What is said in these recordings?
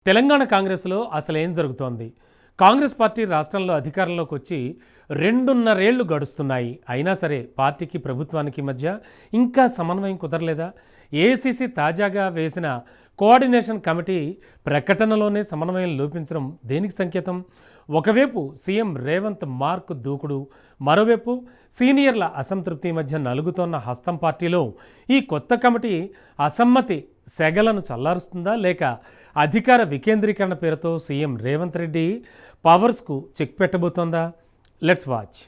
తెలంగాణ కాంగ్రెస్లో అసలేం జరుగుతోంది? కాంగ్రెస్ పార్టీ రాష్ట్రంలో అధికారంలోకి వచ్చి 2.5 ఏళ్లు గడుస్తున్నాయి. అయినా సరే పార్టీకి ప్రభుత్వానికి మధ్య ఇంకా సమన్వయం కుదరలేదా? ఏఐసీసీ తాజాగా వేసిన కోఆర్డినేషన్ కమిటీ ప్రకటనలోనే సమన్వయం లోపించడం దేనికి సంకేతం? ఒకవైపు సీఎం రేవంత్ మార్క్ దూకుడు, మరోవైపు సీనియర్ల అసంతృప్తి మధ్య నలుగుతోన్న హస్తం పార్టీలో ఈ కొత్త కమిటీ అసమ్మతి సెగలను చల్లారుస్తుందా, లేక అధికార వికేంద్రీకరణ పేరుతో సీఎం రేవంత్ రెడ్డి పవర్స్కు చెక్ పెట్టబోతోందా? Let's watch.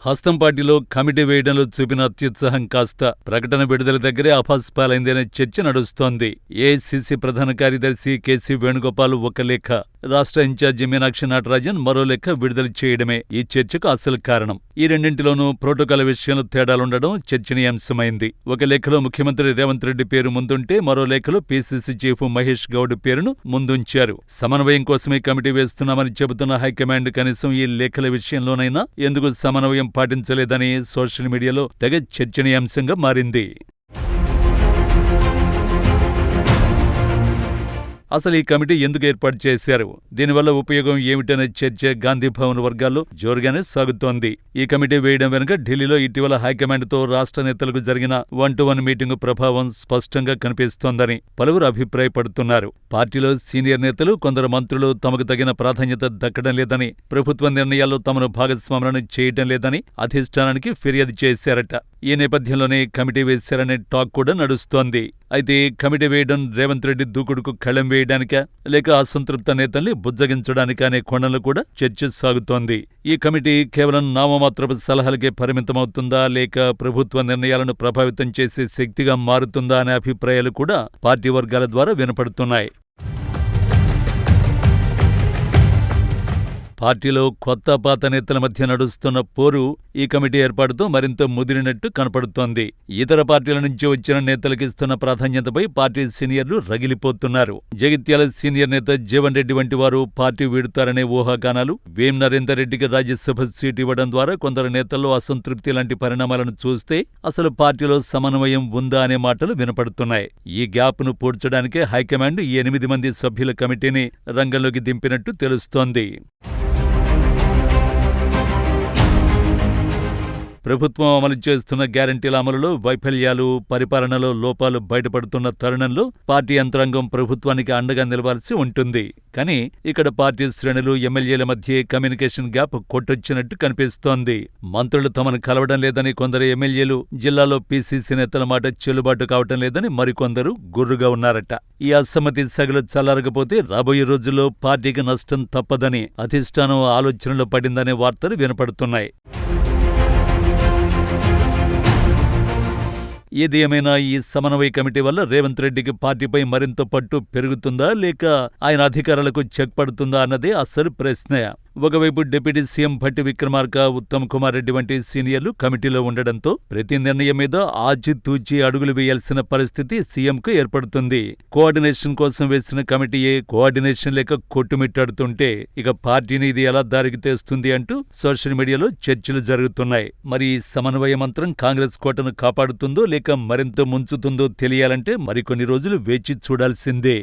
హస్తం పార్టీలో కమిటీ వేయడంలో చూపిన అత్యుత్సాహం కాస్త ప్రకటన విడుదల దగ్గరే అపస్పాలైందనే చర్చ నడుస్తోంది. ఏఐసీసీ ప్రధాన కార్యదర్శి కేసీ వేణుగోపాల్ ఒక లేఖ, రాష్ట్ర ఇన్ఛార్జి మీనాక్షి నటరాజన్ మరో లేఖ విడుదల చేయడమే ఈ చర్చకు అసలు కారణం. ఈ రెండింటిలోనూ ప్రోటోకాల్ విషయంలో తేడాలుండడం చర్చనీయాంశమైంది. ఒక లేఖలో ముఖ్యమంత్రి రేవంత్ రెడ్డి పేరు ముందుంటే, మరో లేఖలో పీసీసీ చీఫ్ మహేష్ గౌడ్ పేరును ముందుంచారు. సమన్వయం కోసమే కమిటీ వేస్తున్నామని చెబుతున్న హైకమాండ్ కనీసం ఈ లేఖల విషయంలోనైనా ఎందుకు సమన్వయం పాటించలేదని సోషల్ మీడియాలో తెగ చర్చనీయాంశంగా మారింది. అసలు ఈ కమిటీ ఎందుకు ఏర్పాటు చేశారు, దీనివల్ల ఉపయోగం ఏమిటనే చర్చ గాంధీభవన్ వర్గాల్లో జోరుగానే సాగుతోంది. ఈ కమిటీ వేయడం వెనుక ఢిల్లీలో ఇటీవల హైకమాండ్తో రాష్ట్ర నేతలకు జరిగిన 1-to-1 మీటింగు ప్రభావం స్పష్టంగా కనిపిస్తోందని పలువురు అభిప్రాయపడుతున్నారు. పార్టీలో సీనియర్ నేతలు, కొందరు మంత్రులు తమకు తగిన ప్రాధాన్యత దక్కడం లేదని, ప్రభుత్వ నిర్ణయాల్లో తమను భాగస్వాములను చేయడం లేదని అధిష్టానానికి ఫిర్యాదు చేశారట. ఈ నేపథ్యంలోనే కమిటీ వేశారనే టాక్ కూడా నడుస్తోంది. అయితే కమిటీ వేయడం రేవంత్ రెడ్డి దూకుడుకు కళం వేయడానికా, లేక అసంతృప్త నేతల్ని బుజ్జగించడానికా అనే కోణంలో కూడా చర్చ సాగుతోంది. ఈ కమిటీ కేవలం నామమాత్రపు సలహాలకే పరిమితమవుతుందా, లేక ప్రభుత్వ నిర్ణయాలను ప్రభావితం చేసే శక్తిగా మారుతుందా అనే అభిప్రాయాలు కూడా పార్టీ వర్గాల ద్వారా వినపడుతున్నాయి. పార్టీలో కొత్త పాత నేతల మధ్య నడుస్తున్న పోరు ఈ కమిటీ ఏర్పాటుతో మరింత ముదిరినట్టు కనపడుతోంది. ఇతర పార్టీల నుంచి వచ్చిన నేతలకిస్తున్న ప్రాధాన్యతపై పార్టీ సీనియర్లు రగిలిపోతున్నారు. జగిత్యాల సీనియర్ నేత జీవన్ రెడ్డి వంటి వారు పార్టీ వీడుతారనే ఊహాగానాలు, వేం నరేందర్ రెడ్డికి రాజ్యసభ సీటు ఇవ్వడం ద్వారా కొందరు నేతల్లో అసంతృప్తి లాంటి పరిణామాలను చూస్తే అసలు పార్టీలో సమన్వయం ఉందా అనే మాటలు వినపడుతున్నాయి. ఈ గ్యాప్ను పూడ్చడానికే హైకమాండ్ ఈ 8 మంది సభ్యుల కమిటీని రంగంలోకి దింపినట్టు తెలుస్తోంది. ప్రభుత్వం అమలు చేస్తున్న గ్యారంటీల అమలులో వైఫల్యాలు, పరిపాలనలో లోపాలు బయటపడుతున్న తరుణంలో పార్టీ యంత్రాంగం ప్రభుత్వానికి అండగా నిలవాల్సి ఉంటుంది. కానీ ఇక్కడ పార్టీ శ్రేణులు, ఎమ్మెల్యేల మధ్య కమ్యూనికేషన్ గ్యాప్ కొట్టొచ్చినట్టు కనిపిస్తోంది. మంత్రులు తమను కలవడం లేదని కొందరు ఎమ్మెల్యేలు, జిల్లాలో పీసీసీ నేతల మాట చెల్లుబాటు కావటం లేదని మరికొందరు గుర్రుగా ఉన్నారట. ఈ అసమ్మతి సగలు చల్లారకపోతే రాబోయే రోజుల్లో పార్టీకి నష్టం తప్పదని అధిష్టానం ఆలోచనలో పడిందనే వార్తలు వినపడుతున్నాయి. ఏది ఏమైనా ఈ సమన్వయ కమిటీ వల్ల రేవంత్ రెడ్డికి పార్టీపై మరింత పట్టు పెరుగుతుందా, లేక ఆయన అధికారాలకు చెక్ పడుతుందా అన్నదే అసలు ప్రశ్న. ఒకవైపు డిప్యూటీ సీఎం భట్టి విక్రమార్క, ఉత్తమ్ కుమార్ రెడ్డి వంటి సీనియర్లు కమిటీలో ఉండడంతో ప్రతి నిర్ణయం మీద ఆచితూచి అడుగులు వేయాల్సిన పరిస్థితి సీఎంకు ఏర్పడుతుంది. కోఆర్డినేషన్ కోసం వేసిన కమిటీయే కోఆర్డినేషన్ లేక కొట్టుమిట్టాడుతుంటే ఇక పార్టీని ఇది ఎలా దారికి తెస్తుంది అంటూ సోషల్ మీడియాలో చర్చలు జరుగుతున్నాయి. మరి ఈ సమన్వయ మంత్రం కాంగ్రెస్ కోటను కాపాడుతుందో లేక మరింత ముంచుతుందో తెలియాలంటే మరికొన్ని రోజులు వేచి చూడాల్సిందే.